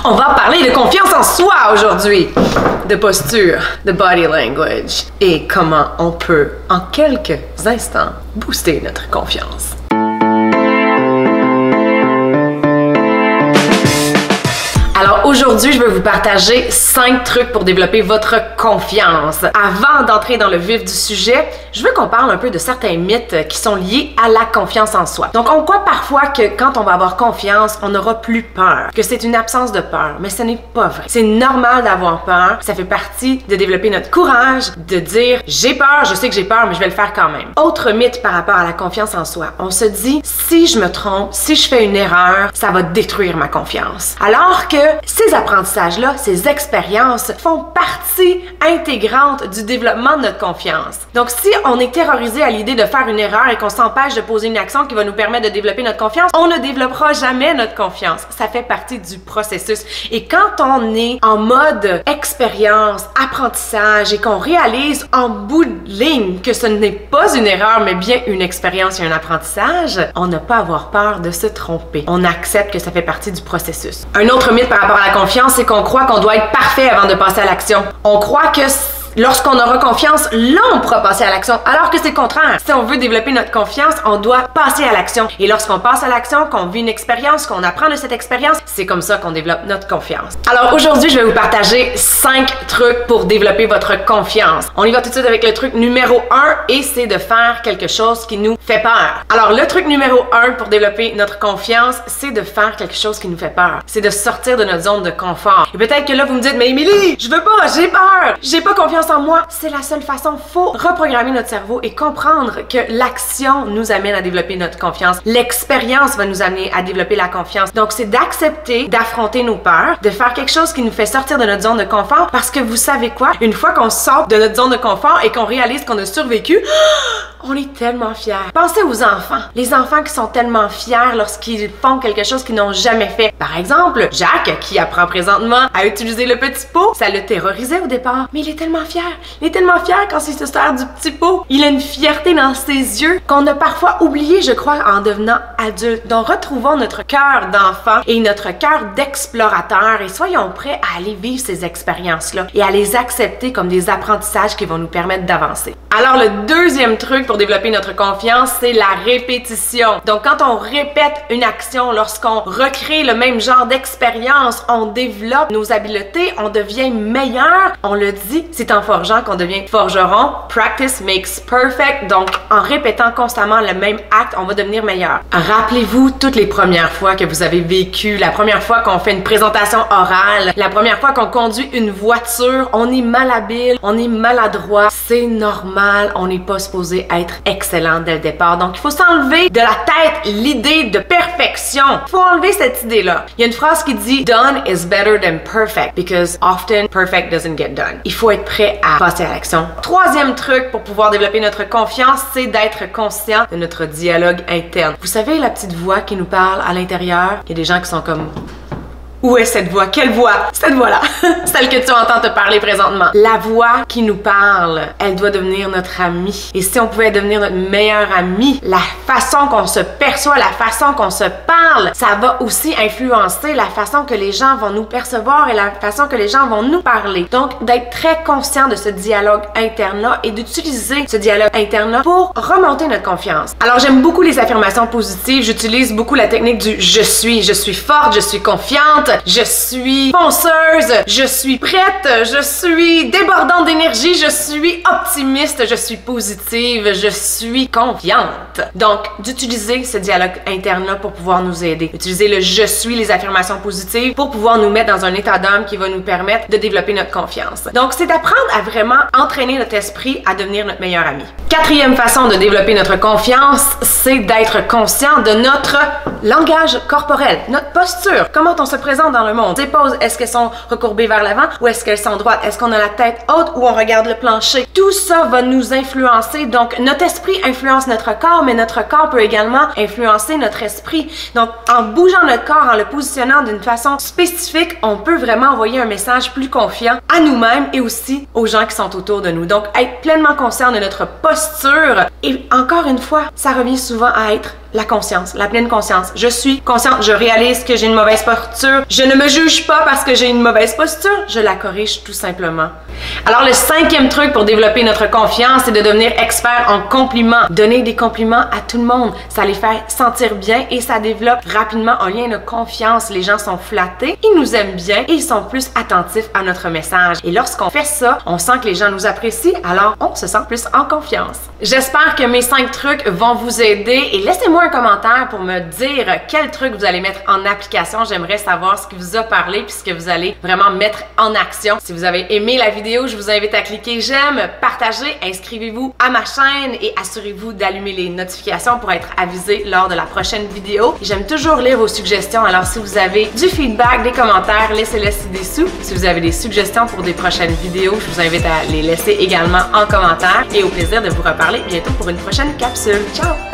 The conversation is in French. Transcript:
On va parler de confiance en soi aujourd'hui, de posture, de body language et comment on peut, en quelques instants, booster notre confiance. Alors aujourd'hui, je vais vous partager 5 trucs pour développer votre confiance. Avant d'entrer dans le vif du sujet, je veux qu'on parle un peu de certains mythes qui sont liés à la confiance en soi. Donc on croit parfois que quand on va avoir confiance, on n'aura plus peur, que c'est une absence de peur, mais ce n'est pas vrai. C'est normal d'avoir peur, ça fait partie de développer notre courage, de dire j'ai peur, je sais que j'ai peur, mais je vais le faire quand même. Autre mythe par rapport à la confiance en soi, on se dit si je me trompe, si je fais une erreur, ça va détruire ma confiance. Alors que ces apprentissages-là, ces expériences font partie intégrante du développement de notre confiance. Donc, si on est terrorisé à l'idée de faire une erreur et qu'on s'empêche de poser une action qui va nous permettre de développer notre confiance, on ne développera jamais notre confiance. Ça fait partie du processus. Et quand on est en mode expérience, apprentissage et qu'on réalise en bout de ligne que ce n'est pas une erreur, mais bien une expérience et un apprentissage, on n'a pas à avoir peur de se tromper. On accepte que ça fait partie du processus. Un autre mythe par rapport à la confiance, c'est qu'on croit qu'on doit être parfait avant de passer à l'action. On croit que lorsqu'on aura confiance, là, on pourra passer à l'action. Alors que c'est le contraire. Si on veut développer notre confiance, on doit passer à l'action. Et lorsqu'on passe à l'action, qu'on vit une expérience, qu'on apprend de cette expérience, c'est comme ça qu'on développe notre confiance. Alors aujourd'hui, je vais vous partager 5 trucs pour développer votre confiance. On y va tout de suite avec le truc numéro 1 et c'est de faire quelque chose qui nous fait peur. Alors le truc numéro 1 pour développer notre confiance, c'est de faire quelque chose qui nous fait peur. C'est de sortir de notre zone de confort. Et peut-être que là, vous me dites, mais Émilie, je veux pas, j'ai peur, j'ai pas confiance en moi. C'est la seule façon. Faut reprogrammer notre cerveau et comprendre que l'action nous amène à développer notre confiance. L'expérience va nous amener à développer la confiance. Donc, c'est d'accepter, d'affronter nos peurs, de faire quelque chose qui nous fait sortir de notre zone de confort parce que vous savez quoi? Une fois qu'on sort de notre zone de confort et qu'on réalise qu'on a survécu, on est tellement fiers. Pensez aux enfants. Les enfants qui sont tellement fiers lorsqu'ils font quelque chose qu'ils n'ont jamais fait. Par exemple, Jacques, qui apprend présentement à utiliser le petit pot, ça le terrorisait au départ, mais il est tellement fier. Il est tellement fier quand il se sert du petit pot. Il a une fierté dans ses yeux qu'on a parfois oublié, je crois, en devenant adulte. Donc, retrouvons notre cœur d'enfant et notre cœur d'explorateur et soyons prêts à aller vivre ces expériences-là et à les accepter comme des apprentissages qui vont nous permettre d'avancer. Alors, le deuxième truc pour développer notre confiance, c'est la répétition. Donc, quand on répète une action, lorsqu'on recrée le même genre d'expérience, on développe nos habiletés, on devient meilleur. On le dit, c'est en forgeant qu'on devient forgeron. Practice makes perfect. Donc, en répétant constamment le même acte, on va devenir meilleur. Rappelez-vous toutes les premières fois que vous avez vécu, la première fois qu'on fait une présentation orale, la première fois qu'on conduit une voiture, on est malhabile, on est maladroit. C'est normal, on n'est pas supposé être excellent dès le départ. Donc, il faut s'enlever de la tête l'idée de perfection. Il faut enlever cette idée-là. Il y a une phrase qui dit « Done is better than perfect because often perfect doesn't get done ». Il faut être prêt à passer à l'action. Troisième truc pour pouvoir développer notre confiance, c'est d'être conscient de notre dialogue interne. Vous savez, la petite voix qui nous parle à l'intérieur, il y a des gens qui sont comme... Où est cette voix? Quelle voix? Cette voix-là. Celle que tu entends te parler présentement. La voix qui nous parle, elle doit devenir notre amie. Et si on pouvait devenir notre meilleur ami, la façon qu'on se perçoit, la façon qu'on se parle, ça va aussi influencer la façon que les gens vont nous percevoir et la façon que les gens vont nous parler. Donc, d'être très conscient de ce dialogue interne-là et d'utiliser ce dialogue interne-là pour remonter notre confiance. Alors, j'aime beaucoup les affirmations positives. J'utilise beaucoup la technique du je suis forte, je suis confiante, je suis fonceuse, je suis prête, je suis débordante d'énergie, je suis optimiste, je suis positive, je suis confiante. Donc, d'utiliser ce dialogue interne-là pour pouvoir nous aider. Utiliser le je suis, les affirmations positives pour pouvoir nous mettre dans un état d'âme qui va nous permettre de développer notre confiance. Donc, c'est d'apprendre à vraiment entraîner notre esprit à devenir notre meilleur ami. Quatrième façon de développer notre confiance, c'est d'être conscient de notre langage corporel, notre posture, comment on se présente dans le monde. Les épaules, est-ce qu'elles sont recourbées vers l'avant ou est-ce qu'elles sont droites? Est-ce qu'on a la tête haute ou on regarde le plancher? Tout ça va nous influencer. Donc, notre esprit influence notre corps, mais notre corps peut également influencer notre esprit. Donc, en bougeant notre corps, en le positionnant d'une façon spécifique, on peut vraiment envoyer un message plus confiant à nous-mêmes et aussi aux gens qui sont autour de nous. Donc, être pleinement conscient de notre posture. Et encore une fois, ça revient souvent à être la conscience, la pleine conscience. Je suis consciente, je réalise que j'ai une mauvaise posture. Je ne me juge pas parce que j'ai une mauvaise posture, je la corrige tout simplement. Alors, le 5e truc pour développer notre confiance, c'est de devenir expert en compliments. Donner des compliments à tout le monde, ça les fait sentir bien et ça développe rapidement un lien de confiance. Les gens sont flattés, ils nous aiment bien et ils sont plus attentifs à notre message. Et lorsqu'on fait ça, on sent que les gens nous apprécient, alors on se sent plus en confiance. J'espère que mes 5 trucs vont vous aider et laissez-moi un commentaire pour me dire quel truc vous allez mettre en application. J'aimerais savoir ce qui vous a parlé puis ce que vous allez vraiment mettre en action. Si vous avez aimé la vidéo, je vous invite à cliquer j'aime, partager, inscrivez-vous à ma chaîne et assurez-vous d'allumer les notifications pour être avisé lors de la prochaine vidéo. J'aime toujours lire vos suggestions, alors si vous avez du feedback, des commentaires, laissez-les ci-dessous. Si vous avez des suggestions pour des prochaines vidéos, je vous invite à les laisser également en commentaire et au plaisir de vous reparler bientôt pour une prochaine capsule. Ciao!